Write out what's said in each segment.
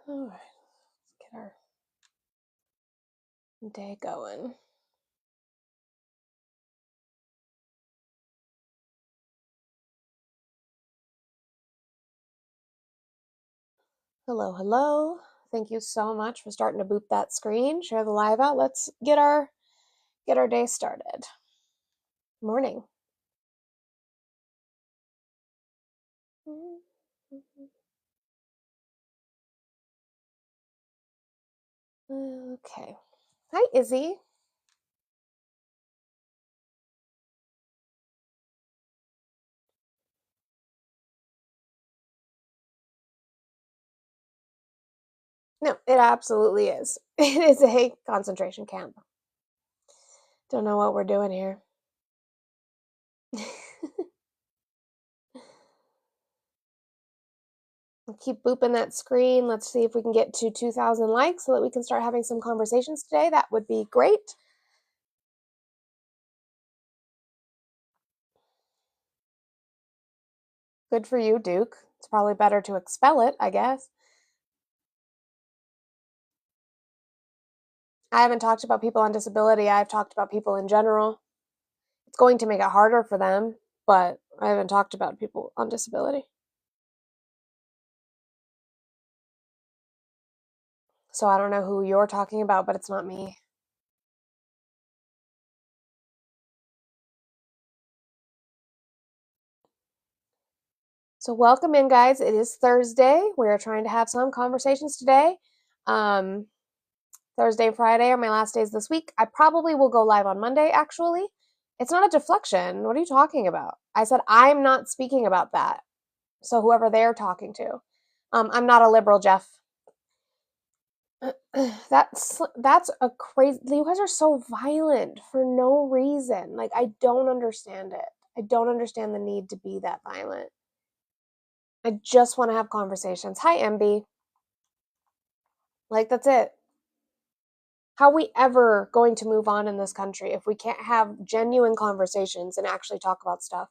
All right, let's get our day going. Hello, hello. Thank you so much for starting to boot that screen. Share the live out. Let's get our day started. Morning. Okay. Hi, Izzy. No, it absolutely is. It is a concentration camp. Don't know what we're doing here. Keep booping that screen. Let's see if we can get to 2,000 likes so that we can start having some conversations today. That would be great. Good for you, Duke. It's probably better to expel it, I guess. I haven't talked about people on disability. I've talked about people in general. It's going to make it harder for them, but I haven't talked about people on disability. So I don't know who you're talking about, but it's not me. So welcome in, guys. It is Thursday. We are trying to have some conversations today. Thursday and Friday are my last days this week. I probably will go live on Monday, actually. It's not a deflection. What are you talking about? I said I'm not speaking about that. So whoever they're talking to. I'm not a liberal, Jeff. That's a crazy. You guys are so violent for no reason. Like, I don't understand it. I don't understand the need to be that violent. I just want to have conversations. Hi, MB. Like, that's it. How are we ever going to move on in this country if we can't have genuine conversations and actually talk about stuff?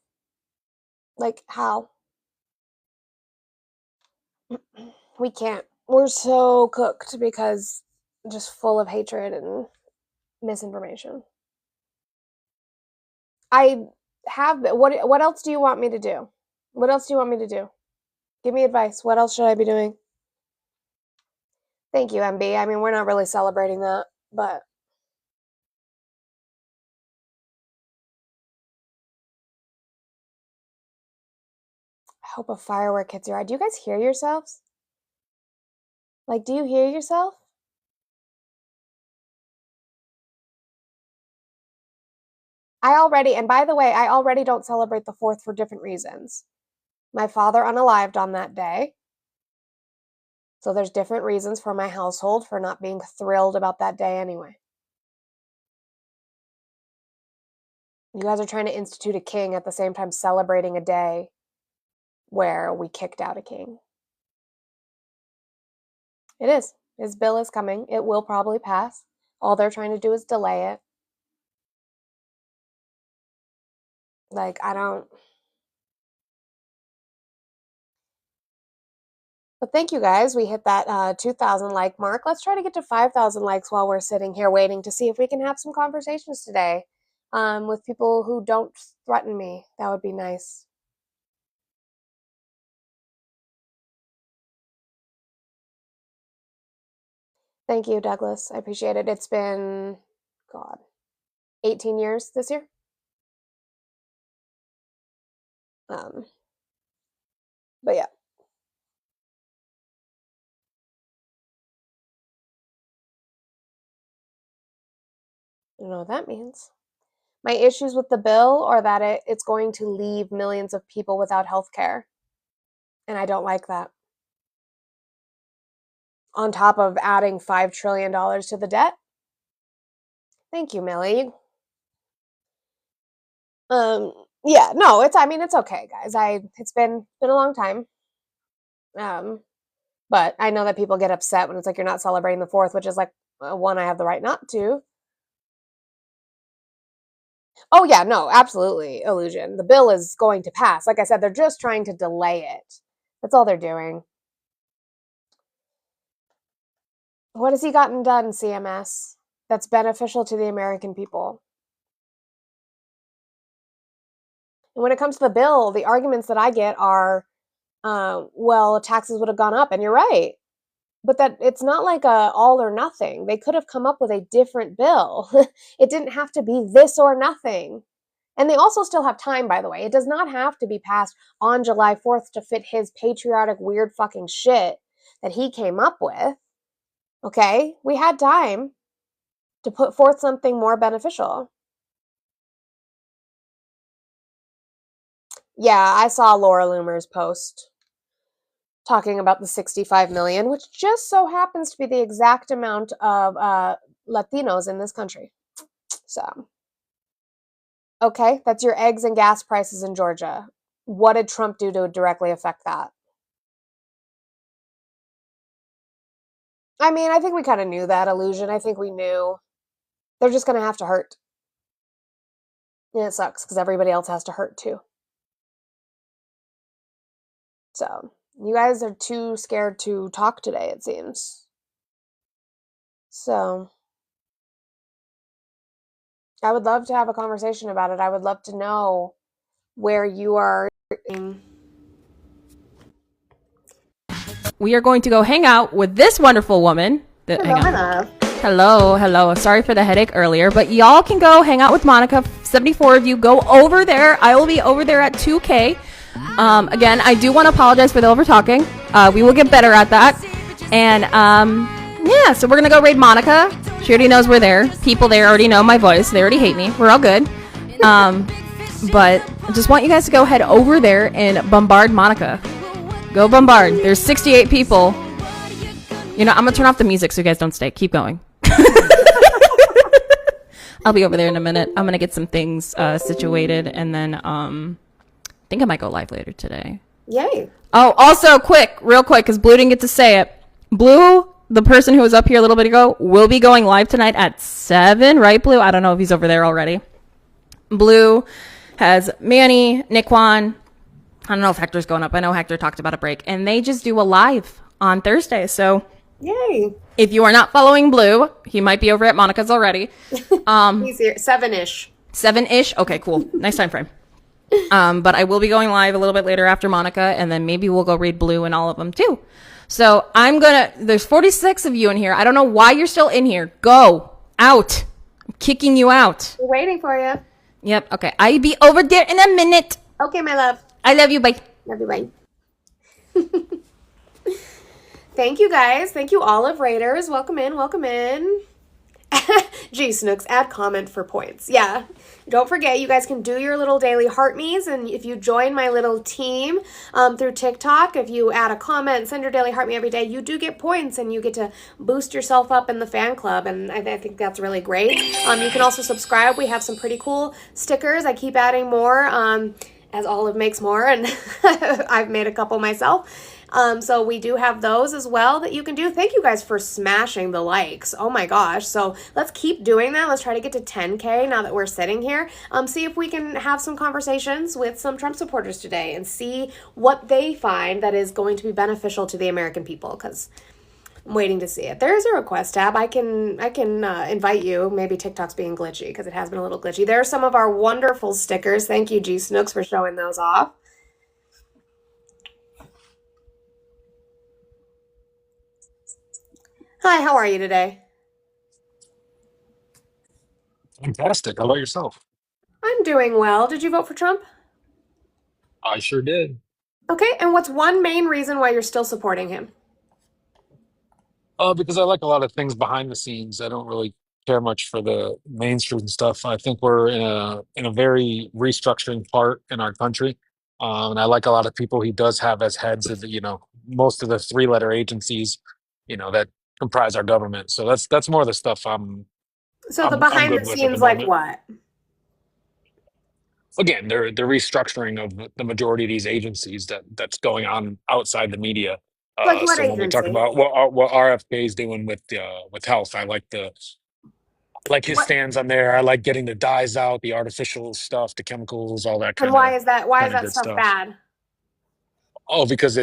Like, how? We can't. We're so cooked because just full of hatred and misinformation. I have. What else do you want me to do? What else do you want me to do? Give me advice. What else should I be doing? Thank you, MB. I mean, we're not really celebrating that, but I hope a firework hits your eye. Do you guys hear yourselves? Like, do you hear yourself? And by the way, I already don't celebrate the 4th for different reasons. My father unalived on that day. So there's different reasons for my household for not being thrilled about that day anyway. You guys are trying to institute a king at the same time celebrating a day where we kicked out a king. It is. His bill is coming. It will probably pass. All they're trying to do is delay it. Like, I don't. But thank you guys. We hit that 2,000 like mark. Let's try to get to 5,000 likes while we're sitting here waiting to see if we can have some conversations today with people who don't threaten me. That would be nice. Thank you, Douglas. I appreciate it. It's been, God, 18 years this year. But yeah. I don't know what that means. My issues with the bill are that it's going to leave millions of people without health care. And I don't like that. On top of adding $5 trillion to the debt. Thank you, Millie. Yeah, no, it's okay, guys. It's been a long time. But I know that people get upset when it's like you're not celebrating the 4th, which is like one I have the right not to. Oh yeah, no, absolutely, illusion. The bill is going to pass. Like I said, they're just trying to delay it. That's all they're doing. What has he gotten done, CMS, that's beneficial to the American people? And when it comes to the bill, the arguments that I get are, well, taxes would have gone up, and you're right. But that it's not like a all or nothing. They could have come up with a different bill. It didn't have to be this or nothing. And they also still have time, by the way. It does not have to be passed on July 4th to fit his patriotic, weird fucking shit that he came up with. Okay? We had time to put forth something more beneficial. Yeah, I saw Laura Loomer's post talking about the 65 million, which just so happens to be the exact amount of Latinos in this country. So, okay, that's your eggs and gas prices in Georgia. What did Trump do to directly affect that? I mean, I think we kind of knew that illusion. I think we knew they're just going to have to hurt. And it sucks because everybody else has to hurt too. So, you guys are too scared to talk today, it seems. So, I would love to have a conversation about it. I would love to know where you are. We are going to go hang out with this wonderful woman. Hello. Hello. Sorry for the headache earlier, but y'all can go hang out with Monica. 74 of you, go over there. I will be over there at 2K. Again, I do want to apologize for the over talking. We will get better at that. And yeah, so we're gonna go raid Monica. She already knows we're there. People there already know my voice. They already hate me. We're all good. But I just want you guys to go head over there and bombard Monica. Go bombard. There's 68 people. You know, I'm gonna turn off the music so you guys don't stay. Keep going. I'll be over there in a minute. I'm gonna get some things situated, and then I think I might go live later today. Yay. Oh, also real quick, because Blue didn't get to say it. Blue, the person who was up here a little bit ago, will be going live tonight at 7, right, Blue? I don't know if he's over there already. Blue has Manny, Nickwan. I don't know if Hector's going up. I know Hector talked about a break. And they just do a live on Thursday. So yay. If you are not following Blue, he might be over at Monica's already. He's here. 7-ish. 7-ish? Okay, cool. Nice time frame. But I will be going live a little bit later after Monica, and then maybe we'll go read Blue and all of them too. So there's 46 of you in here. I don't know why you're still in here. Go out. I'm kicking you out. We're waiting for you. Yep. Okay. I'll be over there in a minute. Okay, my love. I love you. Bye. Love you, bye. Thank you, guys. Thank you, all of Raiders. Welcome in. Welcome in. Gee, Snooks, add comment for points. Yeah. Don't forget, you guys can do your little daily heart me's, and if you join my little team through TikTok, if you add a comment, send your daily heart me every day, you do get points, and you get to boost yourself up in the fan club, and I think that's really great. You can also subscribe. We have some pretty cool stickers. I keep adding more as Olive makes more, and I've made a couple myself. So we do have those as well that you can do. Thank you guys for smashing the likes. Oh my gosh. So let's keep doing that. Let's try to get to 10K now that we're sitting here. See if we can have some conversations with some Trump supporters today and see what they find that is going to be beneficial to the American people, because I'm waiting to see it. There is a request tab. I can invite you. Maybe TikTok's being glitchy because it has been a little glitchy. There are some of our wonderful stickers. Thank you, G Snooks, for showing those off. Hi, how are you today? Fantastic. How about yourself? I'm doing well. Did you vote for Trump? I sure did. Okay, and what's one main reason why you're still supporting him? Because I like a lot of things behind the scenes. I don't really care much for the mainstream stuff. I think we're in a very restructuring part in our country, and I like a lot of people he does have as heads of most of the three-letter agencies, that comprise our government. So that's more of the stuff I'm So the I'm I'm behind the good with at the scenes, like moment. what? Again, they're restructuring of the majority of these agencies that's going on outside the media. Like what So when we talk agency? about what RFK is doing with health, I like his What stands on there. I like getting the dyes out, the artificial stuff, the chemicals, all that and kind why of is that kind of good stuff stuff. bad? Oh, because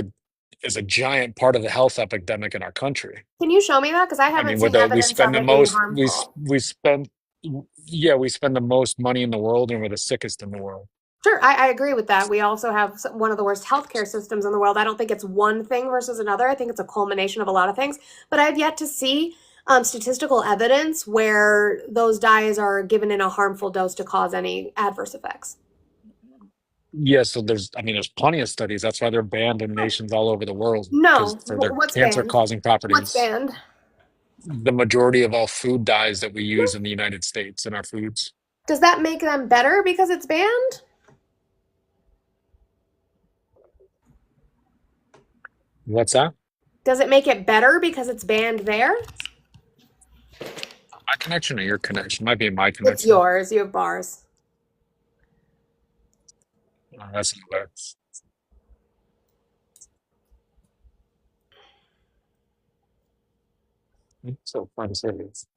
is a giant part of the health epidemic in our country. Can you show me that? Because I I haven't mean, seen we evidence spend of the it being most harmful. we spend yeah, we spend the most money in the world, and we're the sickest in the world. Sure, I agree with that. We also have one of the worst healthcare systems in the world. I don't think it's one thing versus another. I think it's a culmination of a lot of things. But I've yet to see statistical evidence where those dyes are given in a harmful dose to cause any adverse effects. Yeah, so there's plenty of studies. That's why they're banned in nations all over the world because No, for their what's banned? cancer-causing What's properties. banned? The majority of all food dyes that we Yeah. use in the United States in our foods. Does that make them better because it's banned? What's that? Does it make it better because it's banned there? My connection or your connection? Might be my It's connection. yours. You have bars. That's not bad. So fun to say this.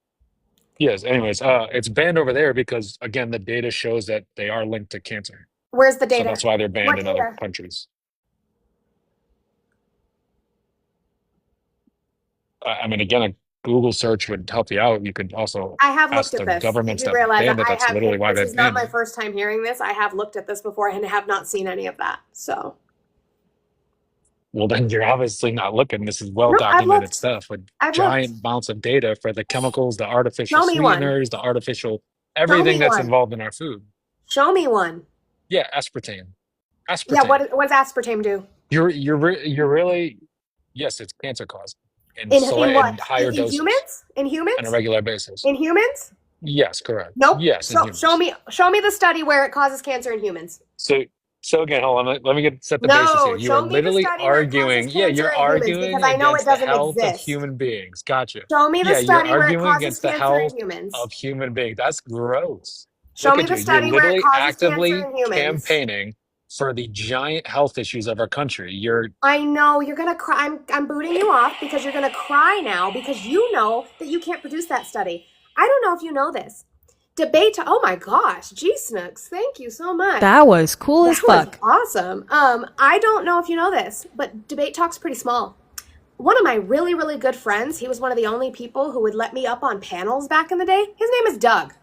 Yes, anyways, it's banned over there because again, the data shows that they are linked to cancer. Where's the So data? that's why they're banned What in other data? countries. I mean, again, a Google search would help you out. You could also I have ask looked at the this. You governments do that realize banned it. I That's have, literally why this they is not banned my it. first time hearing this. I have looked at this before and have not seen any of that. So, Well, then you're obviously not looking. This is well no, I've documented looked. stuff with I've looked. giant amounts of data for the chemicals, the artificial Show me one. sweeteners, the artificial Show everything me that's one. involved in our food. Show me one. Yeah, aspartame. Yeah, Aspartame. what does aspartame do? You're really yes, it's cancer causing In in what? higher In doses humans? In on a humans? regular basis. In humans? Yes, correct. Nope. Yes, in humans. Show me the study where it causes cancer in humans. So so again, hold on. Let me get set the basis here. No, You are show me the literally study where it causes arguing. Yeah, cancer you're in humans arguing because I know it against the doesn't health of exist. human beings. Gotcha. Show me the Yeah, you're study where it arguing causes against the cancer in health humans. of human beings. That's gross. Show Look me at the you. You're study where it literally causes cancer actively in humans. campaigning for the giant health issues of our country. You're I know you're gonna cry. I'm booting you off because you're gonna cry now because you know that you can't produce that study. I don't know if you know this. Debate. Oh my gosh, G Snooks, thank you so much. That was cool as That was fuck. awesome. I don't know if you know this, but Debate Talk's pretty small. One of my really, really good friends, he was one of the only people who would let me up on panels back in the day. His name is Doug.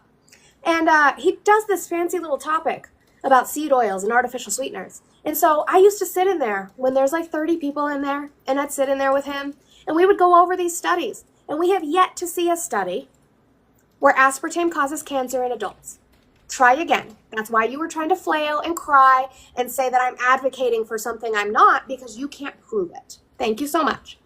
And he does this fancy little topic about seed oils and artificial sweeteners. And so I used to sit in there when there's like 30 people in there, and I'd sit in there with him, and we would go over these studies. And we have yet to see a study where aspartame causes cancer in adults. Try again. That's why you were trying to flail and cry and say that I'm advocating for something I'm not because you can't prove it. Thank you so much.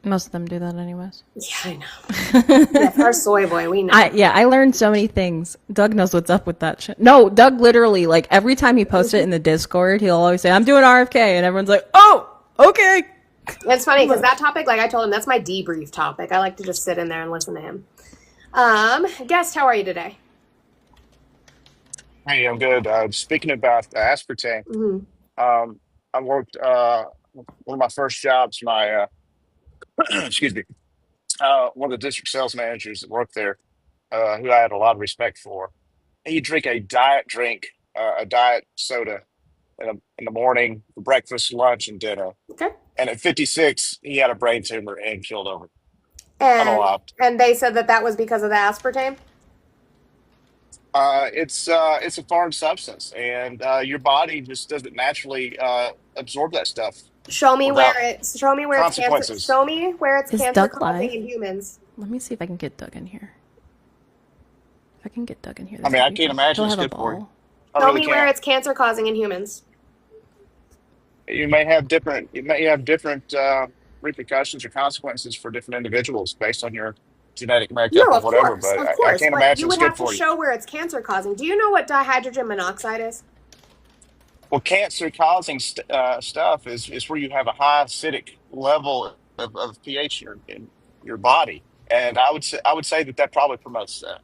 Most of them do that anyways. Yeah, I know. Yes, our soy boy, we know. I learned so many things. Doug knows what's up with that shit. No, Doug literally, like, every time he posts it in the Discord, he'll always say, I'm doing RFK, and everyone's like, oh, okay. It's funny because that topic, like I told him, that's my debrief topic. I like to just sit in there and listen to him. Guest, how are you today? Hey, I'm good. Speaking about aspartame, Mm-hmm. um, I worked one of my first jobs. My excuse me, one of the district sales managers that worked there, who I had a lot of respect for. He drink a diet drink, a diet soda in the morning for breakfast, lunch, and dinner. Okay. And at 56, he had a brain tumor and killed over. And Unalive. and they said that that was because of the aspartame. It's a foreign substance, and your body just doesn't naturally absorb that stuff without Show me where it's cancer. consequences. Show me where it's Is cancer Doug causing live? in humans. Let me see if I can get Doug in here. If I can get Doug in here, I this mean, would I be can't good. imagine He'll it's have a good for you. ball. I Show really me where can't. it's cancer causing in humans. You may have different repercussions or consequences for different individuals based on your genetic makeup No, or whatever, but of I course, can't but imagine you it's would good have to for you. show where it's cancer causing. Do you know what dihydrogen monoxide is? Well, cancer causing stuff is where you have a high acidic level of pH in your body, and I would say that probably promotes that.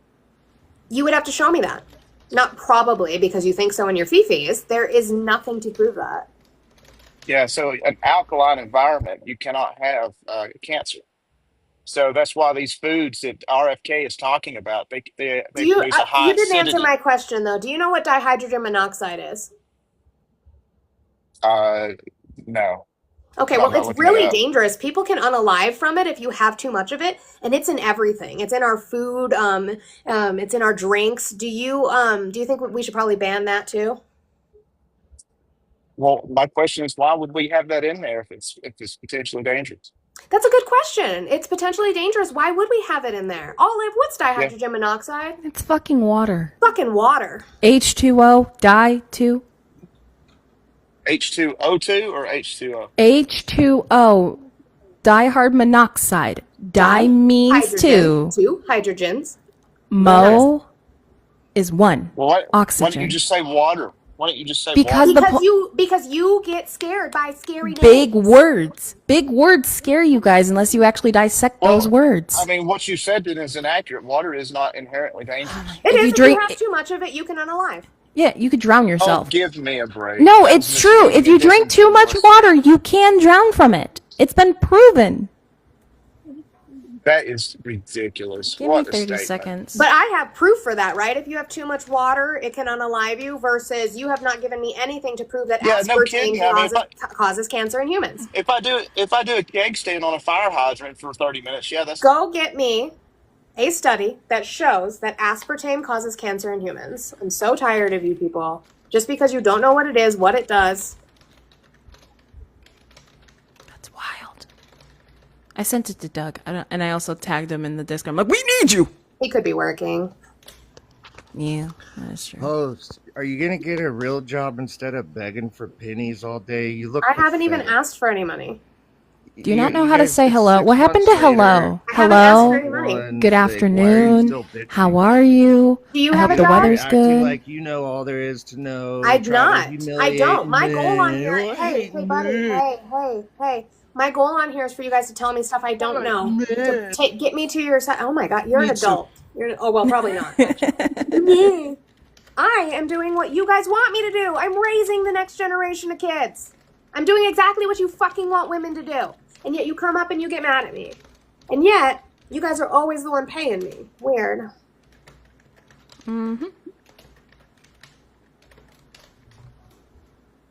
You would have to show me that. Not probably because you think so in your fifis. There is nothing to prove that. Yeah, so an alkaline environment, you cannot have cancer. So that's why these foods that RFK is talking about, they produce a high You didn't answer acidity. my question though. Do you know what dihydrogen monoxide is? Uh, no, Okay, no, well, I'm not it's looking that really up. dangerous. People can unalive from it if you have too much of it, and it's in everything. It's in our food. It's in our drinks. Do you think we should probably ban that too? Well, my question is, why would we have that in there if it's potentially dangerous? That's a good question. It's potentially dangerous. Why would we have it in there? Olive, what's Yeah, dihydrogen monoxide? It's fucking water. Fucking water. H2O, die 2. H2O2 or H2O. H2O, dihard monoxide. Die means Hydrogen. 2. Two hydrogens. Mo is 1. Well, why don't you Oxygen. just say water? Why don't you just say Because water? the Because you get scared by scary big names. words. Big words scare you guys unless you actually dissect those Well, I words. mean, what you said then is inaccurate. Water is not inherently dangerous. It If you is. If you have drink, too much of it, you can unalive. yeah, you could drown Oh, yourself. give me a break. No, That was it's true. If misleading you and drink too much disingenuous. water, you can drown from it. It's been proven. That is ridiculous. Give me What a 30 statement. seconds. But I have proof for that, right? If you have too much water, it can unalive you, versus you have not given me anything to prove that Yeah, no aspartame kidding. I mean, causes cancer in humans. if I do a keg stand on a fire hydrant for 30 minutes, yeah, that's Go get me a study that shows that aspartame causes cancer in humans. I'm so tired of you people. Just because you don't know what it is, what it does. That's wild. I sent it to Doug, and I also tagged him in the Discord. I'm like, we need you. He could be working. Yeah, that's true. Host, are you gonna get a real job instead of begging for pennies all day? You look I haven't even pathetic. asked for any money. Do you not know how to guys- say it's hello? 6 What happened to months later, hello? I haven't asked for Hello? any money. one's Good like, why are you afternoon. still bitching? How are you? Do you I have hope a the job? weather's Acting good. like you know all there is to know. I'm trying to not. I humiliate don't. My goal on me. here, Oh, I hey, hate hey, buddy, men. hey. My goal on here is for you guys to tell me stuff I don't know. To Man. get me to your side. Oh my God, you're an Me too. adult. Oh well, probably not. Me. I am doing what you guys want me to do. I'm raising the next generation of kids. I'm doing exactly what you fucking want women to do. And yet you come up and you get mad at me. And yet, you guys are always the one paying me. Weird.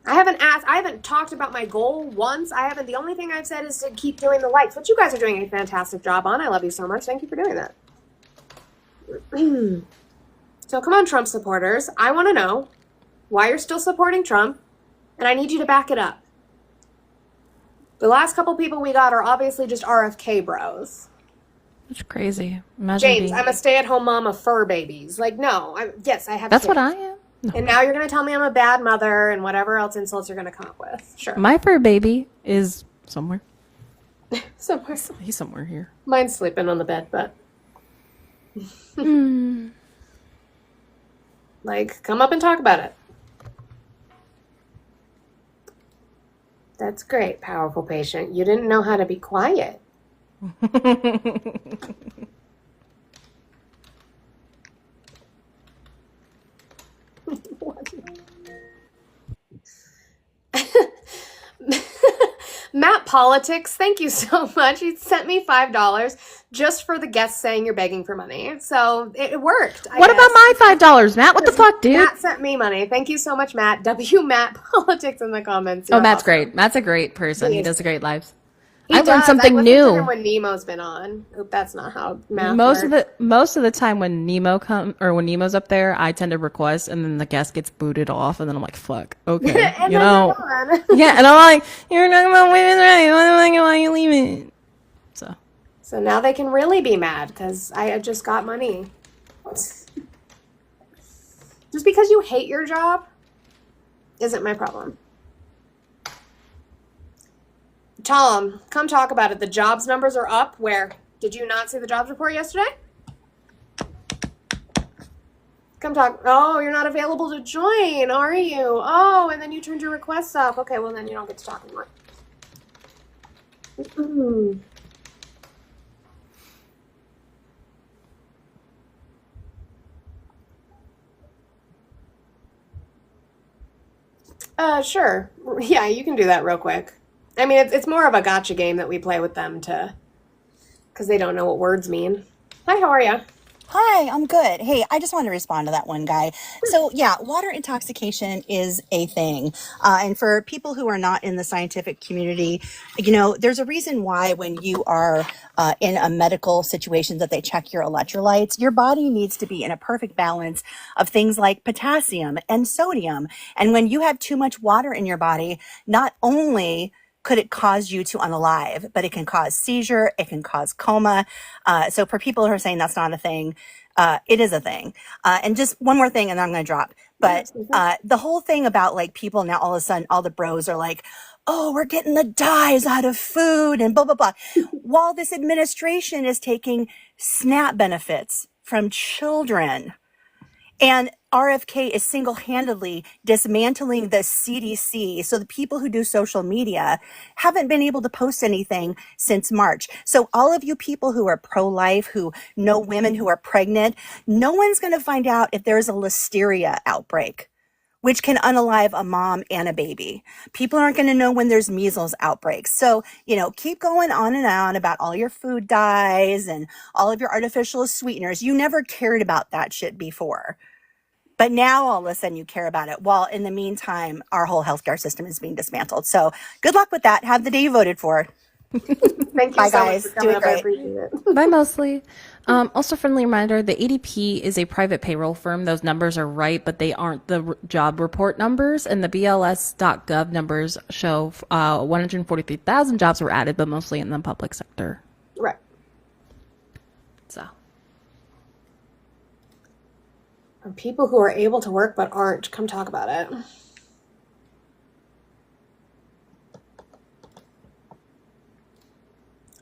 I haven't talked about my goal once. The only thing I've said is to keep doing the likes, which you guys are doing a fantastic job on. I love you so much. Thank you for doing that. So come on, Trump supporters. I want to know why you're still supporting Trump, and I need you to back it up. The last couple people we got are obviously just RFK bros. That's crazy. Imagine James, being. I'm a stay-at-home mom of fur babies. Like, no, yes, I have That's kids. what I am. No. And now you're going to tell me I'm a bad mother and whatever else insults you're going to come up with. Sure. My fur baby is somewhere. Somewhere. He's somewhere here. Mine's sleeping on the bed, but like, come up and talk about it. That's great, powerful patient. You didn't know how to be quiet. What? Matt Politics, thank you so much. He sent me $5 just for the guest saying you're begging for money. So it worked. What about my $5, Matt? What the fuck, dude? Matt sent me money. Thank you so much, Matt. W Matt Politics in the comments. Oh, You're Matt's awesome. great. Matt's a great person. He He is does great lives. He I learned does. something I listened to new. him when Nemo's been on. Oop, that's not how math Most works. of the time when when Nemo's up there, I tend to request, and then the guest gets booted off, and then I'm like, "Fuck, okay, And you then know." they're gone. Yeah, and I'm like, "You're talking about women's rights. Why are you leaving?" So So now they can really be mad because I just got money. Just because you hate your job isn't my problem. Tom, come talk about it. The jobs numbers are up. Where? Did you not see the jobs report yesterday? Come talk. Oh, you're not available to join, are you? Oh, and then you turned your requests off. Okay, well then you don't get to talk anymore. Sure. Yeah, you can do that real quick. I mean, it's more of a gotcha game that we play with them because they don't know what words mean. Hi, how are you? Hi, I'm good. Hey, I just wanted to respond to that one guy. So, yeah, water intoxication is a thing. And for people who are not in the scientific community, there's a reason why when you are in a medical situation that they check your electrolytes, your body needs to be in a perfect balance of things like potassium and sodium. And when you have too much water in your body, not only could it cause you to unalive, but it can cause seizure, it can cause coma. So for people who are saying that's not a thing, it is a thing. And just one more thing, and then I'm going to drop. But the whole thing about like people now, all of a sudden, all the bros are like, oh, we're getting the dyes out of food and blah, blah, blah. While this administration is taking SNAP benefits from children. And RFK is single-handedly dismantling the CDC. So the people who do social media haven't been able to post anything since March. So all of you people who are pro-life, who know women who are pregnant, no one's going to find out if there's a listeria outbreak, which can unalive a mom and a baby. People aren't going to know when there's measles outbreaks. So, keep going on and on about all your food dyes and all of your artificial sweeteners. You never cared about that shit before. But now all of a sudden you care about it. While in the meantime, our whole healthcare system is being dismantled. So good luck with that. Have the day you voted for. Thank you Bye, so guys. much for coming Do it up. I great. appreciate it. Bye, mostly. Also, friendly reminder: the ADP is a private payroll firm. Those numbers are right, but they aren't the job report numbers. And the BLS.gov numbers show 143,000 jobs were added, but mostly in the public sector. Right. So. For people who are able to work but aren't, come talk about it.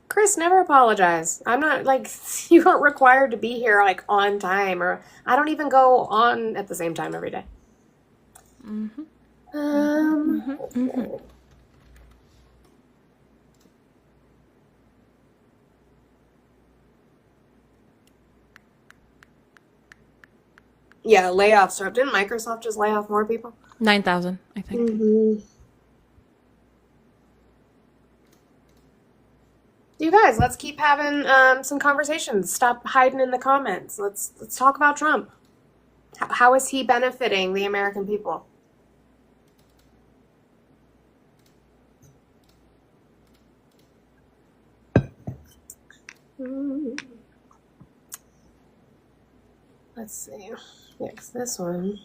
Chris, never apologize. I'm not like, you aren't required to be here like on time, or I don't even go on at the same time every day. Okay. Yeah, layoffs. Didn't Microsoft just lay off more people? 9,000, I think. You guys, let's keep having some conversations. Stop hiding in the comments. Let's talk about Trump. How is he benefiting the American people? Let's see. Next, this one.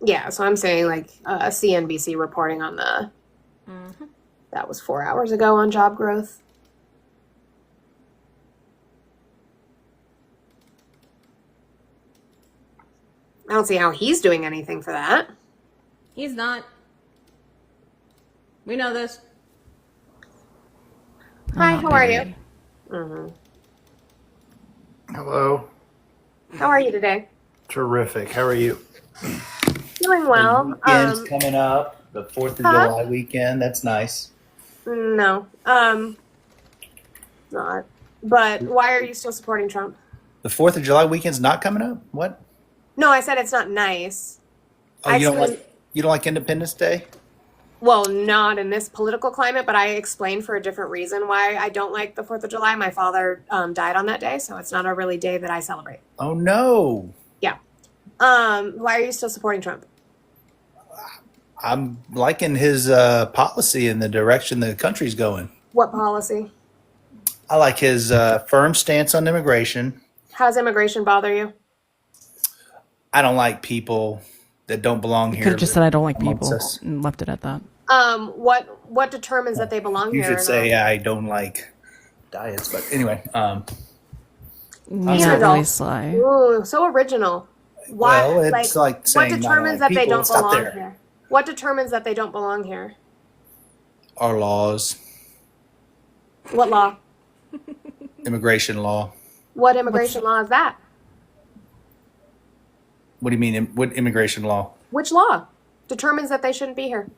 Yeah, so I'm saying like CNBC reporting on the, that was 4 hours ago on job growth. I don't see how he's doing anything for that. He's not. We know this. Hi, how are you? Hello. How are you today? Terrific. How are you? Doing well. Weekend's coming up. The 4th of July weekend. That's nice. No, not. But why are you still supporting Trump? The 4th of July weekend's not coming up? What? No, I said it's not nice. Oh, you don't like Independence Day? Well, not in this political climate, but I explained for a different reason why I don't like the 4th of July. My father died on that day, so it's not a really day that I celebrate. Oh, no. Yeah. Why are you still supporting Trump? I'm liking his policy and the direction the country's going. What policy? I like his firm stance on immigration. How does immigration bother you? I don't like people that don't belong here. Could have just said I don't like amongst people us. and left it at that. What determines that they belong You here? should say I don't like diets, but anyway. Yeah, Original. really sly. Ooh, so original. Why? Well, it's like saying what not determines like that they people. don't Stop belong there. here? What determines that they don't belong here? Our laws, What law? immigration law. What immigration law is that? What do you mean? What immigration law? Which law determines that they shouldn't be here?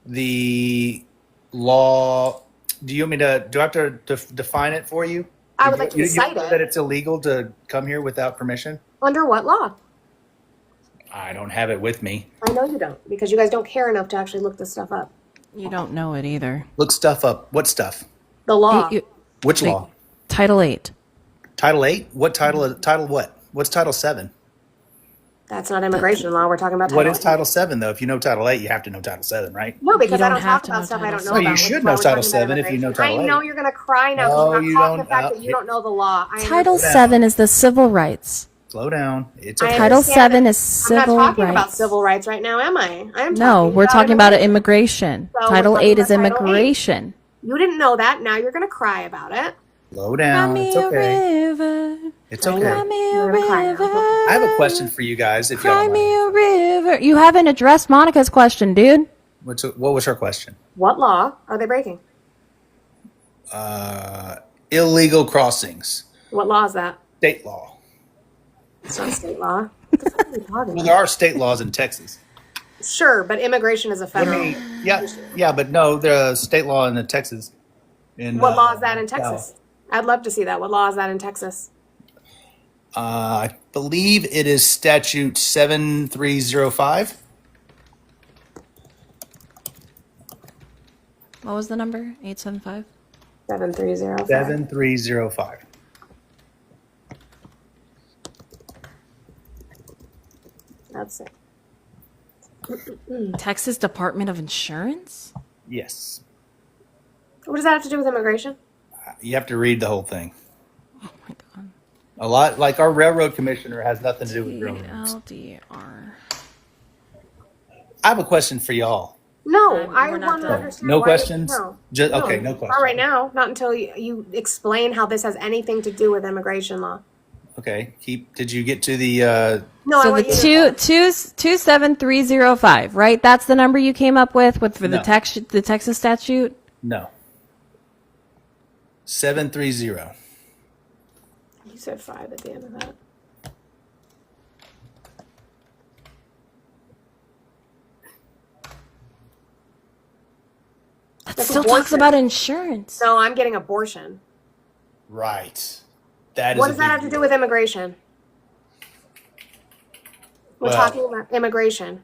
The law. Do you want me to? Do I have to define it for you? I would like to You cite know it. that it's illegal to come here without permission. Under what law? I don't have it with me. I know you don't, because you guys don't care enough to actually look this stuff up. You don't know it either. Look stuff up. What stuff? The law. Which Like, law? Title 8. Title 8? What title? Title what? What's Title 7? That's not immigration law. We're talking about What Title is Title 7, though? If you know Title 8, you have to know Title 7, right? No, because You I don't don't have talk to about know stuff I don't know Title about. No, you which should is know why we're Title talking about 7 if you know immigration. Title I know 8. you're going to cry now No, because you you're not talking don't. the fact that you don't know the law. Title 7 is the civil rights. Slow down. It's I okay. Title understand 7 it. is I'm civil not talking about rights. civil rights right now, am I? I am No, talking we're talking about immigration. immigration. So we're Title talking 8 is about Title 8. immigration. You didn't know that. Now you're going to cry about it. Slow down. It's okay. river. It's I know. okay. Cry me a You're gonna cry now. river. I have a question for you guys. If y'all Cry don't me mind. a river. You haven't addressed Monica's question, dude. What was her question? What law are they breaking? Illegal crossings. What law is that? State law. It's not state law. What the fuck are you talking Well, about? there are state laws in Texas. Sure, but immigration is a federal. Yeah, but no, the state law in Texas. What law is that in Texas? I'd love to see that. What law is that in Texas? I believe it is statute 7305. What was the number? 875? 7305. 7305. That's it. Texas Department of Insurance? Yes. What does that have to do with immigration? You have to read the whole thing. Oh my god. A lot, like our railroad commissioner has nothing to do with railroads. TLDR. I have a question for y'all. No, We're I not want to done. understand. No why- questions? No. Okay, no questions. Not right now. Not until you explain how this has anything to do with immigration law. Okay, did you get to the, No, I So want the you to. 27305, right? That's the number you came up with for the No. the Texas statute? no. 730. You said 5 at the end of that. That That's still talks abortion. about insurance. No, I'm getting abortion. Right. That is What a does that big have to do deal. with immigration? We're Well- talking about immigration.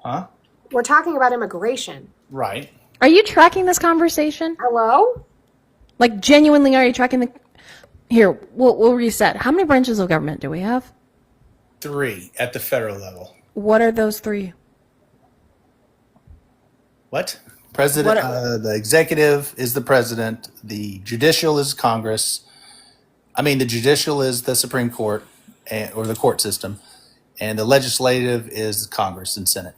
Huh? We're talking about immigration. Right. Are you tracking this conversation? Hello? Like, genuinely, are you tracking the... Here, we'll reset. How many branches of government do we have? 3 at the federal level. What are those 3? What? President, What- the executive is the president. The judicial is Congress. The judicial is the Supreme Court or the court system, and the legislative is Congress and Senate.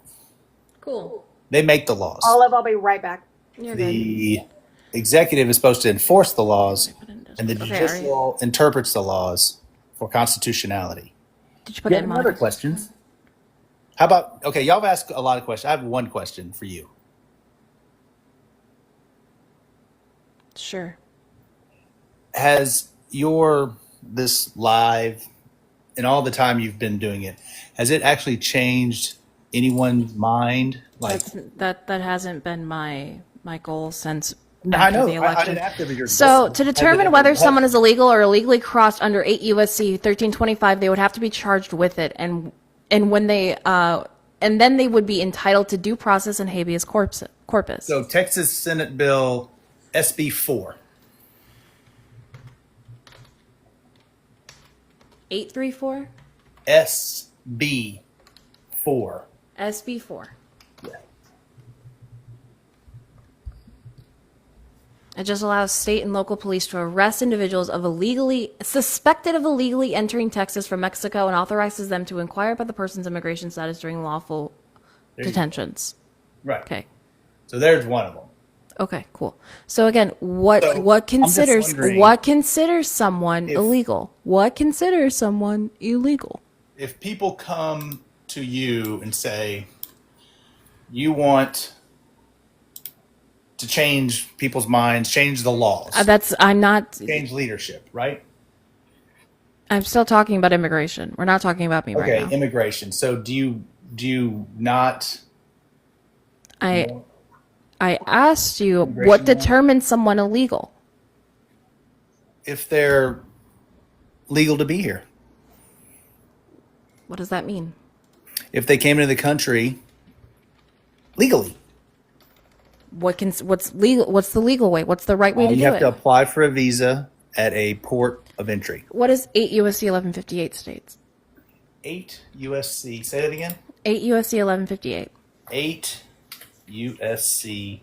Cool. They make the laws. Olive, I'll be right back. You're good. The executive is supposed to enforce the laws, and the Okay, judicial interprets the laws for constitutionality. Did you put You it have in any other Monica? questions? How about, okay, y'all have asked a lot of questions. I have one question for you. Sure. Has this live and all the time you've been doing it, has it actually changed anyone's mind? Like, That hasn't been my goal since I after know, the election. after your So goal. to Has determine it whether ever- someone is illegal or illegally crossed under 8 USC 1325, they would have to be charged with it, and when they and then they would be entitled to due process and habeas corpus. So Texas Senate Bill SB 4. 834 SB 4. SB 4. It just allows state and local police to arrest individuals suspected of illegally entering Texas from Mexico and authorizes them to inquire about the person's immigration status during lawful detentions. Right. Okay. So there's one of them. Okay, cool. So again, what wondering considers someone illegal? What considers someone illegal? If people come to you and say, you want to change people's minds, change the laws, change leadership, right? I'm still talking about immigration. We're not talking about me Okay, right now. immigration. So do you not? I asked you Immigration what law? determines someone illegal. If they're legal to be here. What does that mean? If they came into the country legally. What's legal? What's the legal way? What's the right way to do You have it? to apply for a visa at a port of entry. What is 8 USC 1158 states? 8 USC. Say that again. 8 USC 1158. 8 USC.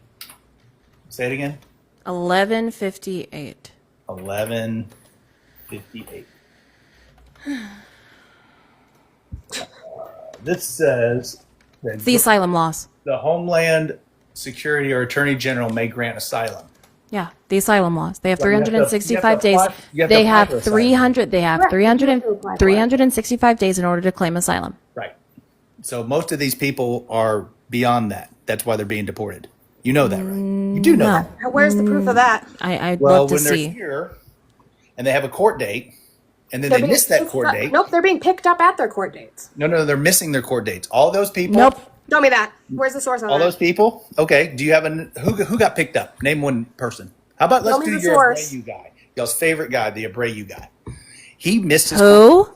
Say it again. 1158. 1158. This says that It's the asylum laws. the Homeland Security or Attorney General may grant asylum. Yeah, the asylum laws. They have So you have to- 365 days. you have to They apply have for asylum. 300. They have 365 days in order to claim asylum. Right. So most of these people are beyond that. That's why they're being deported. You know that, right? You do know No. that. Where's the proof of that? I'd Well, love to when they're see. here and they have a court date and then They're they being miss that picked court up- date. Nope, they're being picked up at their court dates. No, they're missing their court dates. All those people. Nope. Show me that. Where's the source on All that? those people. Okay. Do you have who got picked up? Name one person. How about let's me do the your source. Abreu guy, y'all's favorite guy, the Abreu guy. He missed his Who?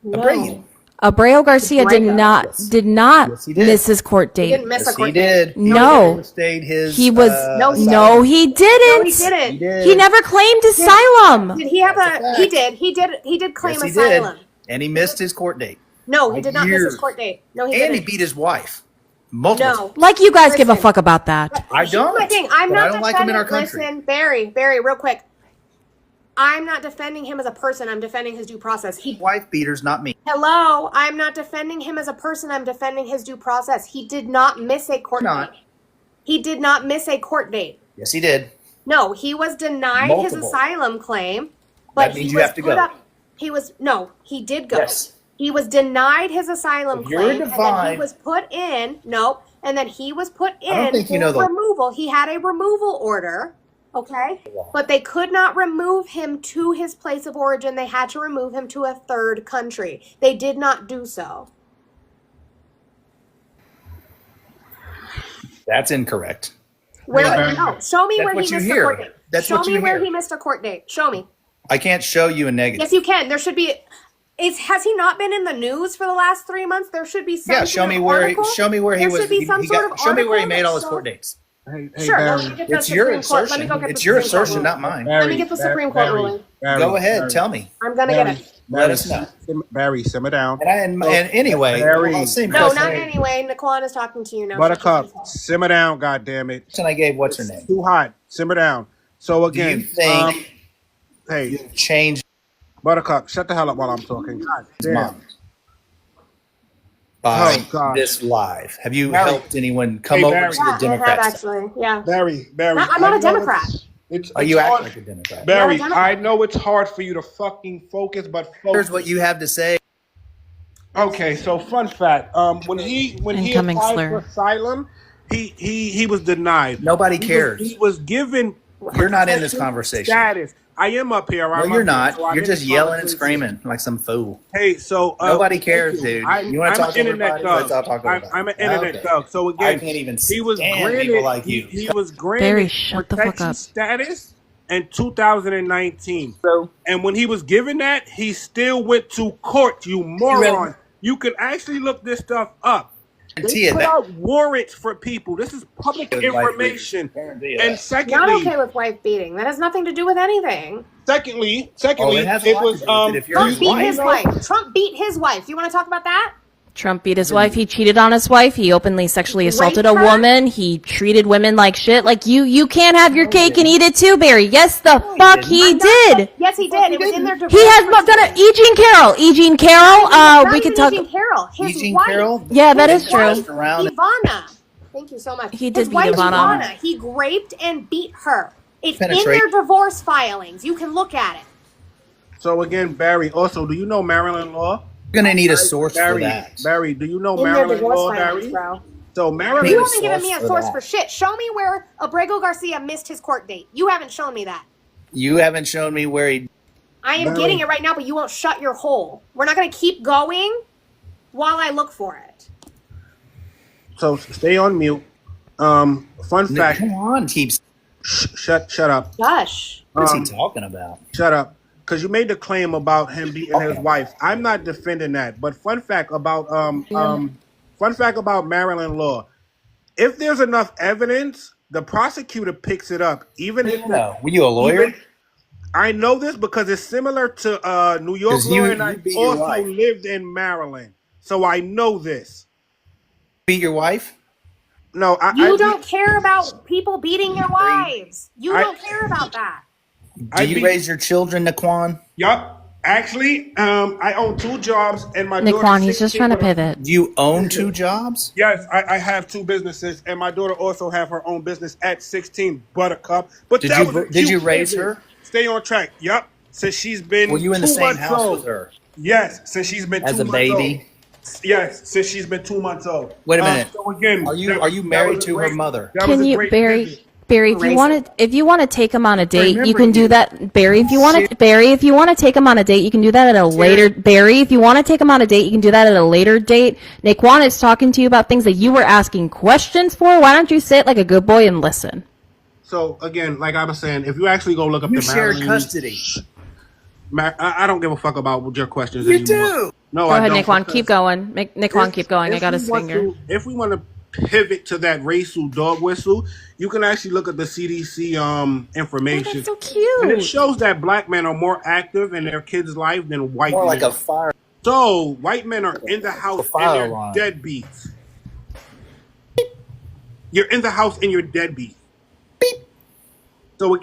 Abreu. Abreu Garcia did not Yes. did not Yes, he did. miss his court He date. didn't miss a Yes, court he date. did. No. He stayed his. He was No, he no, he didn't. No, he didn't. He did. He never claimed asylum. Did he have That's a a? fact. He did. He did claim Yes, he asylum. did. And he missed his court date. No, he did not miss his Years. court date. No, he And he didn't. beat his wife. Multiple. No. Like you guys give a Listen. fuck about that. I Here's don't. my thing. I'm but not I don't like him in our defending- country. Listen, Barry, real quick. I'm not defending him as a person. I'm defending his due process. Wife beaters, not me. Hello, I'm not defending him as a person. I'm defending his due process. He did not miss a court Not. date. He did not miss a court date. Yes, he did. No, he was denied his Multiple. asylum claim, but That means he you was have to put go. up. He was no, he did go. Yes. He was denied his asylum If you're claim, and then he divine- was put in. No, and then he was put I don't in think you for know the- removal. He had a removal order. Okay, but they could not remove him to his place of origin. They had to remove him to a third country. They did not do so. That's incorrect. Where? Yeah. No, show me That's where what he you missed hear. a court date. That's show what me you where hear. he missed a court date. Show me. I can't show you a negative. Yes, you can. There should be. Has he not been in the news for the last 3 months? There should be some. Yeah, show sort me of where article. he There was. should be some he sort got, of show me where he article made that all his shows- court dates. Hey, Sure, Barry, let me get the It's your Supreme Court. Let me assertion. go get the It's your Supreme Court assertion, ruling. not mine. Barry, Let me get the Supreme Court ruling. Barry, Go ahead, Barry, tell me. I'm gonna Barry, get it. Let us know. Barry, simmer down. And anyway, Barry. same No, question. not anyway. Naquan is talking to you now. Buttercup, simmer down, goddammit. Question I gave. What's her name? Too hot. Simmer down. So Do again, you think hey, you changed Buttercup, shut the hell up while I'm talking. God his damn. mind by Oh, God. this live? Have you Barry. helped anyone come Hey, over Barry. to Yeah, the I have Democrats? actually. Yeah. Barry, I'm I'm not a Democrat. It's Oh, you act hard. like a Democrat. Barry, Not a Democrat. I know it's hard for you to fucking focus, but focus. Here's what you have to say. Okay, so fun fact: when he Incoming applied slur. for asylum, he was denied. Nobody He was- cares. He was given. You're not in this protected conversation. Status. I am up here. No, I'm you're up here, not. so I'm You're in just this yelling and conversation. screaming like some fool. Hey, so Nobody thank cares, you. dude. You wanna I'm talk an to internet everybody? thug. Let's all talk to I'm everybody. an internet Okay. thug. So I again, can't even he was stand granted. people like you. He was granted Barry, shut the fuck protection up. status in 2019. And when he was given that, he still went to court. You moron! You can actually look this stuff up. Guarantee They you put that. out warrants for people. This is public Good wife information. beating. Guarantee you And that. secondly, Not okay with wife beating. That has nothing to do with anything. secondly, Oh, it has a it lot to was do with it if you're Trump his beat wife. his wife. Trump beat his wife. You want to talk about that? Trump beat his wife. He cheated on his wife. He openly sexually assaulted a Raped her? woman. He treated women like shit. Like you can't have your cake and eat it too, Barry. Yes, the fuck he did. Yes, he did. It was in their divorce. He has not done it. Eugene Carroll. Eugene Carroll. Not We even could talk. Eugene Carroll. His Eugene wife. Carroll? Yeah, that His is true. wife, Around- Ivana. Thank you so much. He did His beat wife, Ivana. He raped and beat her. It's in Penetrate. their divorce filings. You can look at it. so again, Barry. Also, do you know Maryland law? You're gonna need a source Barry, for that. Barry, do you know In their Maryland divorce law, filings, Barry? bro. So Maryland. You a haven't given me a source for source that. for shit. Show me where Abrego Garcia missed his court date. You haven't shown me that. You haven't shown me where he. I am Barry. getting it right now, but you won't shut your hole. We're not going to keep going while I look for it. So stay on mute. Fun fact. Come on, keeps. Shut up. Gosh. What's he talking about? Shut up. because you made the claim about him beating his wife. I'm not defending that. But fun fact about Maryland law: if there's enough evidence, the prosecutor picks it up. Even if Were you a lawyer? I know this because it's similar to New York law, and I beat your also wife. lived in Maryland, so I know this. Beat your wife? No, You don't care about people beating your wives. You don't care about that. Do you raise your children, Naquan? Yup. Actually, I own 2 jobs, and my daughter. Naquan, he's just trying to pivot. You own 2 jobs? Yes, I have 2 businesses, and my daughter also have her own business at 16, Buttercup. But did you raise her? Stay on track. Yup. Since she's been. Were you in the same house with her? Yes, since she's been as 2 a months baby. Old. Yes, since she's been 2 months old. Wait a minute. So again, are you married to her mother? Can you, Barry? Barry, if you want to take him on a date, you can do that. Barry, if you want to take him on a date, you can do that at a later. Barry, if you want to take him on a date, you can do that at a later date. Naquan is talking to you about things that you were asking questions for. Why don't you sit like a good boy and listen? So again, like I was saying, if you actually go look up you the shared custody. I don't give a fuck about your questions you anymore. Do. No, go ahead, Naquan. Keep going. Naquan, keep going. I got his finger. If we want to pivot to that racial dog whistle, you can actually look at the CDC information. Oh, that's so cute. And it shows that black men are more active in their kids' life than white men. More like a fire. So white men are in the house and they're deadbeats. You're in the house and you're deadbeat. So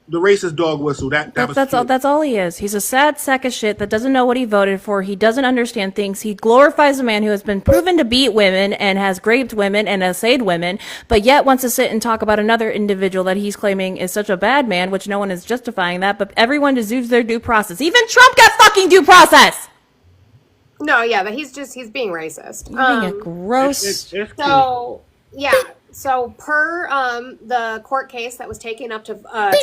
the racist dog whistle. That's all he is. He's a sad sack of shit that doesn't know what he voted for. He doesn't understand things. He glorifies a man who has been proven to beat women and has raped women and assayed women, but yet wants to sit and talk about another individual that he's claiming is such a bad man, which no one is justifying that, but everyone deserves their due process. Even Trump got fucking due process! No, yeah, but he's being racist. You're being a gross... So per the court case that was taken up to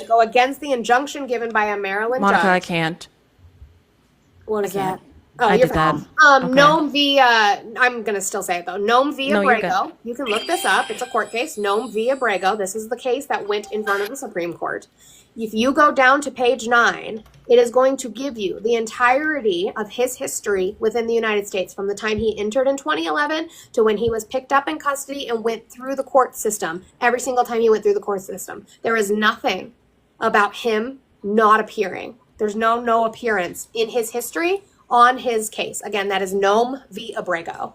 go against the injunction given by a Maryland Monica, judge. I can't. What is that? Oh, I did that. Okay. Nome v. I'm gonna still say it though. Nome v. Abrego. You can look this up. It's a court case. Nome v. Abrego. This is the case that went in front of the Supreme Court. If you go down to page 9, it is going to give you the entirety of his history within the United States from the time he entered in 2011 to when he was picked up in custody and went through the court system. Every single time he went through the court system, there is nothing about him not appearing. There's no appearance in his history on his case. Again, that is Nome v. Abrego.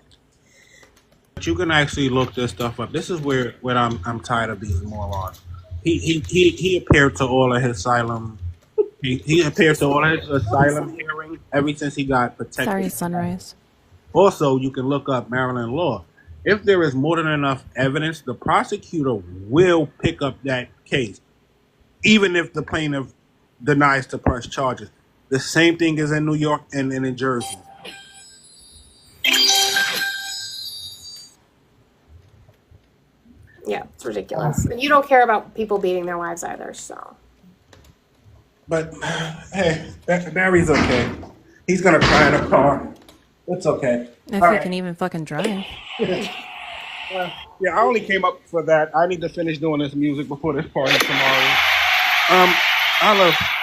You can actually look this stuff up. This is where I'm tired of these morons. He appeared to all of his asylum. He appeared to all of his asylum hearings ever since he got protected. Sorry, Sunrise. Also, you can look up Maryland law. If there is more than enough evidence, the prosecutor will pick up that case, even if the plaintiff denies to press charges. The same thing is in New York and in Jersey. Yeah, it's ridiculous. And you don't care about people beating their wives either, so. But, hey, Barry's okay. He's going to cry in a car. It's okay. If he can even fucking drive. Yeah, I only came up for that. I need to finish doing this music before this party tomorrow.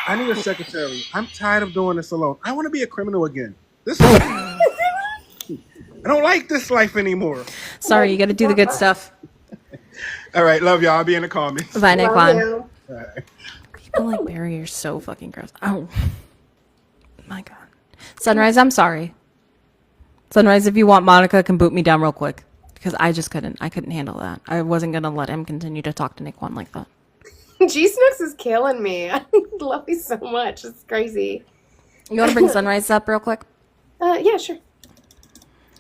I need a secretary. I'm tired of doing this alone. I want to be a criminal again. I don't like this life anymore. Sorry, you got to do the good stuff. All right, love y'all. I'll be in the comments. Bye, Naquan. Right. People like Barry are so fucking gross. Oh, my God. Sunrise, I'm sorry. Sunrise, if you want, Monica can boot me down real quick. Because I just couldn't. I couldn't handle that. I wasn't going to let him continue to talk to Naquan like that. G-Snooks is killing me. I love you so much. It's crazy. You want to bring Sunrise up real quick? Yeah, sure.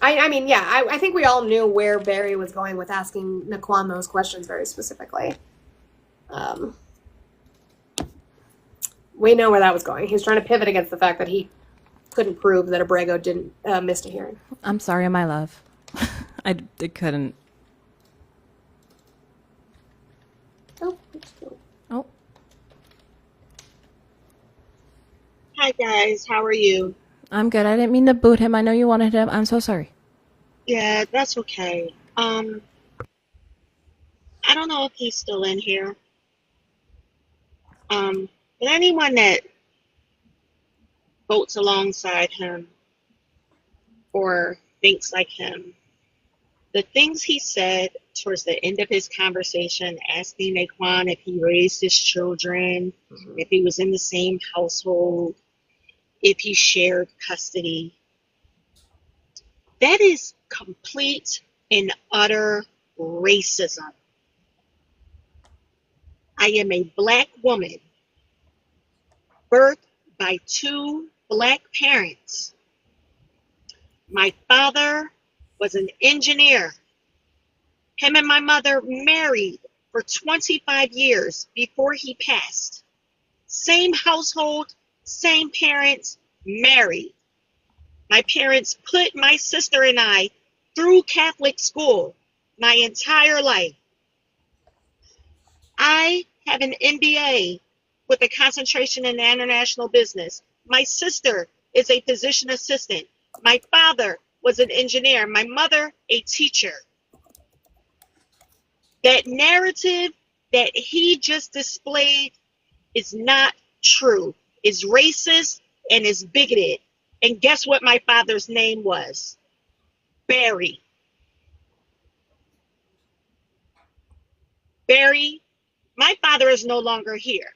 I think we all knew where Barry was going with asking Naquan those questions very specifically. We know where that was going. He was trying to pivot against the fact that he couldn't prove that Abrego didn't miss a hearing. I'm sorry, my love. I couldn't. Oh. Hi, guys. How are you? I'm good. I didn't mean to boot him. I know you wanted him. I'm so sorry. Yeah, that's okay. I don't know if he's still in here. But anyone that votes alongside him or thinks like him. The things he said towards the end of his conversation, asking Naquan if he raised his children, if he was in the same household, if he shared custody, that is complete and utter racism. I am a Black woman, birthed by 2 Black parents. My father was an engineer. Him and my mother married for 25 years before he passed. Same household, same parents, married. My parents put my sister and I through Catholic school my entire life. I have an MBA with a concentration in international business. My sister is a physician assistant. My father was an engineer. My mother, a teacher. That narrative that he just displayed is not true, is racist and is bigoted. And guess what my father's name was? Barry. Barry, my father is no longer here.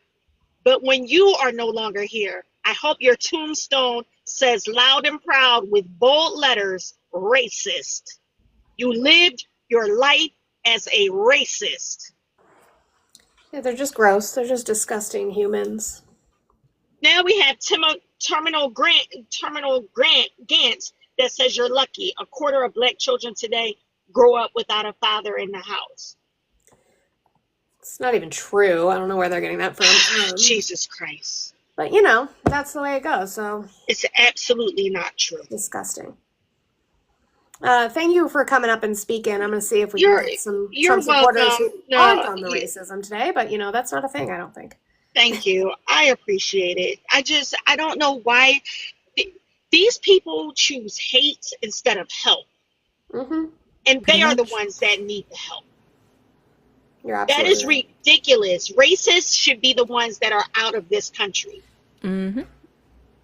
But when you are no longer here, I hope your tombstone says loud and proud with bold letters, racist. You lived your life as a racist. Yeah, they're just gross. They're just disgusting humans. Now we have Terminal Grant Gantz that says you're lucky. A quarter of Black children today grow up without a father in the house. It's not even true. I don't know where they're getting that from. Jesus Christ. But, you know, that's the way it goes, so. It's absolutely not true. Disgusting. Thank you for coming up and speaking. I'm going to see if we can get some Trump supporters who aren't on the racism today, but, you know, that's not a thing, I don't think. Thank you. I appreciate it. I don't know why these people choose hate instead of help. Mm-hmm. And they are the ones that need the help. You're absolutely That is right. ridiculous. Racists should be the ones that are out of this country. Mm-hmm.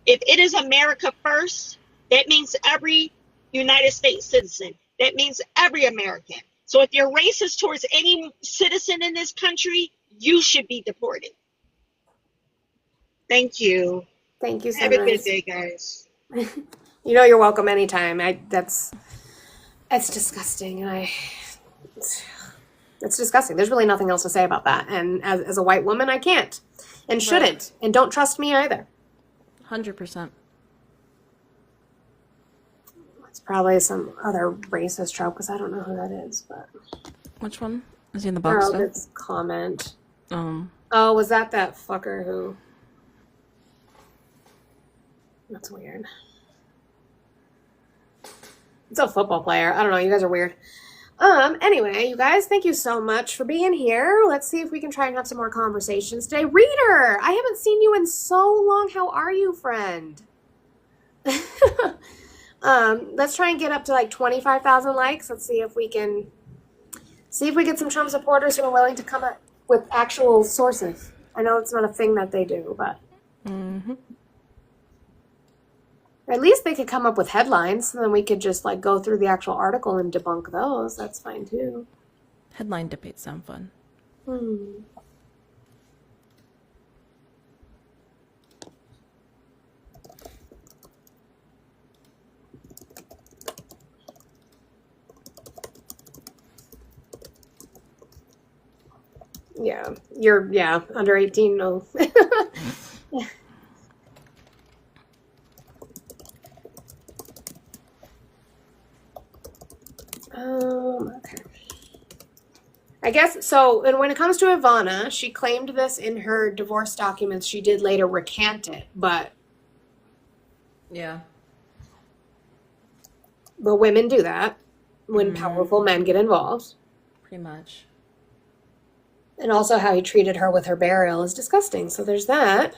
If it is America first, that means every United States citizen. That means every American. So if you're racist towards any citizen in this country, you should be deported. Thank you. Thank you so much. Have a good day, guys. You know you're welcome anytime. It's disgusting, and it's disgusting. There's really nothing else to say about that. And as a white woman, I can't and shouldn't, and don't trust me either. 100%. It's probably some other racist trope because I don't know who that is. But which one is he in the box? This comment. Oh, was that fucker who? That's weird. It's a football player. I don't know. You guys are weird. Anyway, you guys, thank you so much for being here. Let's see if we can try and have some more conversations today. Reader, I haven't seen you in so long. How are you, friend? Let's try and get up to like 25,000 likes. Let's see if we get some Trump supporters who are willing to come up with actual sources. I know it's not a thing that they do, but at least they could come up with headlines, and then we could just like go through the actual article and debunk those. That's fine too. Headline debates sound fun. Yeah, you're under 18. No. Okay. I guess so. And when it comes to Ivana, she claimed this in her divorce documents. She did later recant it, but women do that when powerful men get involved. Pretty much. And also how he treated her with her burial is disgusting. So there's that.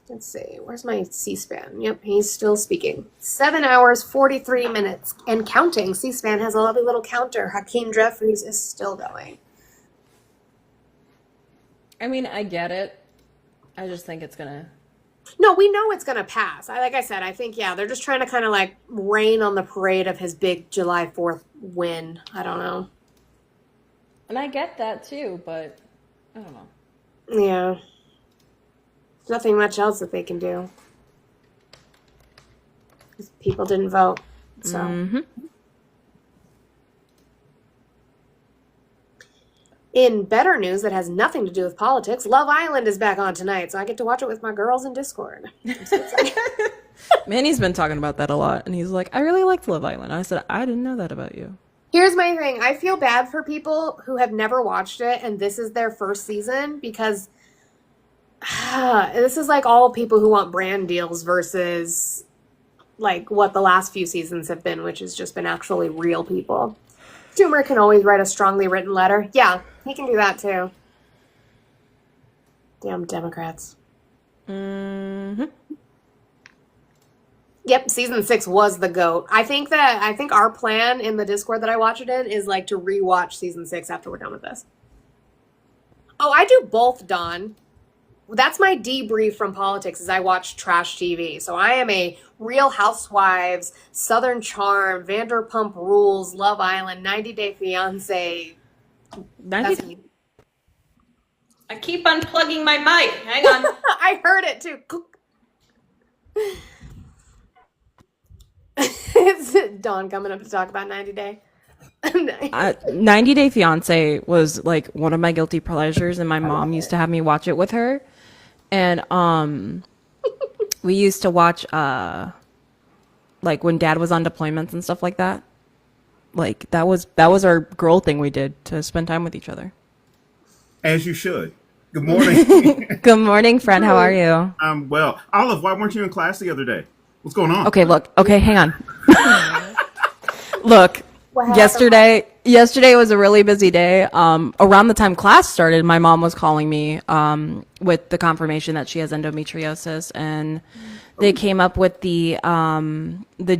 Let's see. Where's my C-SPAN? Yep, he's still speaking. 7 hours, 43 minutes, and counting. C-SPAN has a lovely little counter. Hakeem Jeffries is still going. I mean, I get it. I just think it's gonna. No, we know it's gonna pass. Like I said, I think they're just trying to kind of like rain on the parade of his big July 4th win. I don't know. And I get that too, but I don't know. Yeah. There's nothing much else that they can do. Because people didn't vote. So. Mm-hmm. In better news that has nothing to do with politics, Love Island is back on tonight, so I get to watch it with my girls in Discord. Manny's been talking about that a lot, and he's like, I really liked Love Island. I said, I didn't know that about you. Here's my thing. I feel bad for people who have never watched it, and this is their first season, because this is like all people who want brand deals versus like what the last few seasons have been, which has just been actually real people. Schumer can always write a strongly written letter. Yeah, he can do that too. Damn Democrats. Mm-hmm. Yep, season 6 was the GOAT. I think our plan in the Discord that I watch it in is like to rewatch season 6 after we're done with this. Oh, I do both, Dawn. That's my debrief from politics is I watch trash TV. So I am a Real Housewives, Southern Charm, Vanderpump Rules, Love Island, 90 Day Fiance. I keep unplugging my mic. Hang on. I heard it too. It's Dawn coming up to talk about 90 Day. 90 Day Fiance was like one of my guilty pleasures, and my mom used to have me watch it with her. And we used to watch like when Dad was on deployments and stuff like that. Like that was our girl thing we did to spend time with each other. As you should. Good morning. Good morning, friend. How are you? I'm well. Olive, why weren't you in class the other day? What's going on? Okay, look. Okay, hang on. Look, yesterday was a really busy day. Around the time class started, my mom was calling me with the confirmation that she has endometriosis, and they came up with the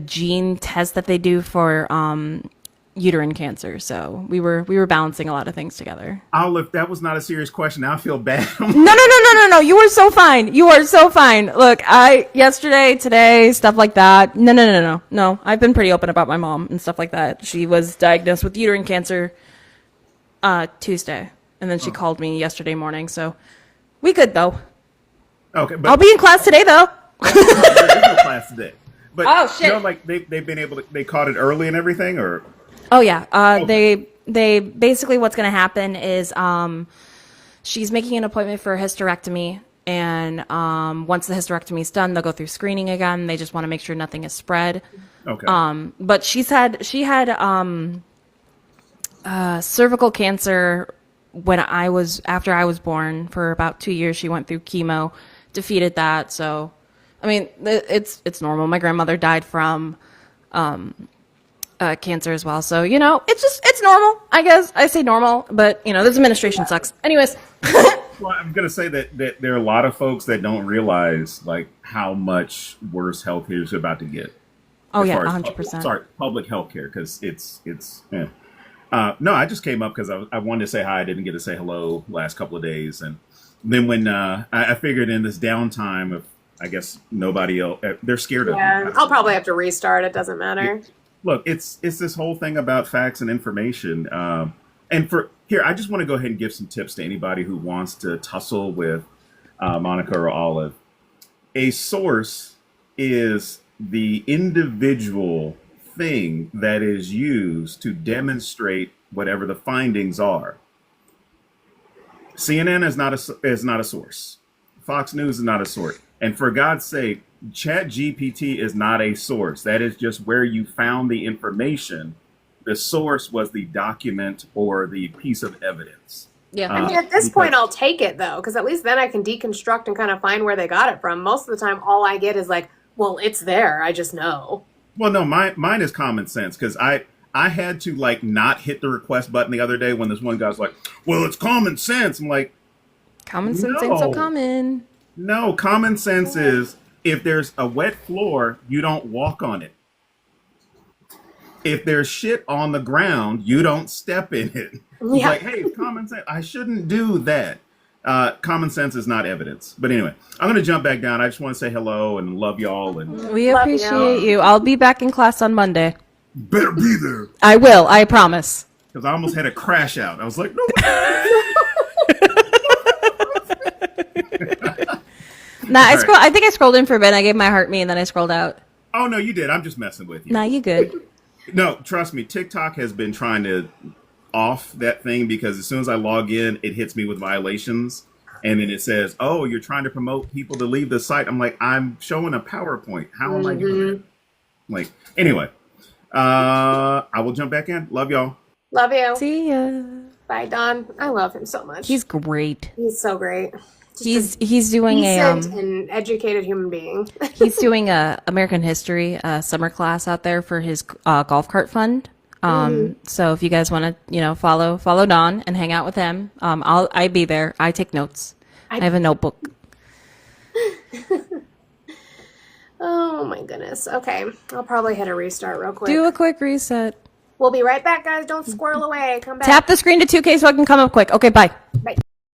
gene test that they do for uterine cancer. So we were balancing a lot of things together. Olive, that was not a serious question. Now I feel bad. No. You are so fine. You are so fine. Look, yesterday, today, stuff like that. No. I've been pretty open about my mom and stuff like that. She was diagnosed with uterine cancer Tuesday, and then she called me yesterday morning. So we good though. Okay, but I'll be in class today though. There is no class today. But oh shit! You know, like they've been able to, they caught it early and everything, or. Oh yeah. They basically what's going to happen is she's making an appointment for a hysterectomy, and once the hysterectomy is done, they'll go through screening again. They just want to make sure nothing is spread. Okay. But she had cervical cancer after I was born. For about 2 years, she went through chemo, defeated that. So, I mean, it's normal. My grandmother died from cancer as well. So, it's normal, I guess. I say normal, but, this administration sucks. Anyways. Well, I'm going to say that there are a lot of folks that don't realize, like, how much worse healthcare is about to get. Oh, yeah, 100%. Public healthcare, because it's no, I just came up because I wanted to say hi. I didn't get to say hello last couple of days. And then when I figured in this downtime of, I guess, nobody else, they're scared of me. I'll probably have to restart. It doesn't matter. Look, it's this whole thing about facts and information. And I just want to go ahead and give some tips to anybody who wants to tussle with Monica or Olive. A source is the individual thing that is used to demonstrate whatever the findings are. CNN is not a source. Fox News is not a source. And for God's sake, ChatGPT is not a source. That is just where you found the information. The source was the document or the piece of evidence. Yeah. I mean, at this point, I'll take it, though, because at least then I can deconstruct and kind of find where they got it from. Most of the time, all I get is like, well, it's there. I just know. Well, no, mine is common sense, because I had to, like, not hit the request button the other day when this one guy's like, well, it's common sense. I'm like, common sense ain't so common. No, common sense is if there's a wet floor, you don't walk on it. If there's shit on the ground, you don't step in it. It's Yeah. like, hey, it's common sense. I shouldn't do that. Common sense is not evidence. But anyway, I'm going to jump back down. I just want to say hello and love y'all. And We Love appreciate you. I'll be back in class on Monday. better be there. I will. I promise. Because I almost had a crash out. I was like, no. Nah, All right. I think I scrolled in for a bit. I gave my heart me, and then I scrolled out. Oh, no, you did. I'm just messing with you. Nah, you good. No, trust me. TikTok has been trying to off that thing because as soon as I log in, it hits me with violations. And then it says, oh, you're trying to promote people to leave the site. I'm like, I'm showing a PowerPoint. How am I doing that? Like, anyway, I will jump back in. Love y'all. Love you. See ya. Bye, Don. I love him so much. He's great. He's so great. He's doing Decent and educated human being. he's doing a American history summer class out there for his golf cart fund. So if you guys want to, follow Don and hang out with him, I'll be there. I take notes. I have a notebook. Oh my goodness. Okay. I'll probably hit a restart real quick. Do a quick reset. We'll be right back, guys. Don't squirrel away. Come back. Tap the screen to 2K so I can come up quick. Okay, bye. Bye.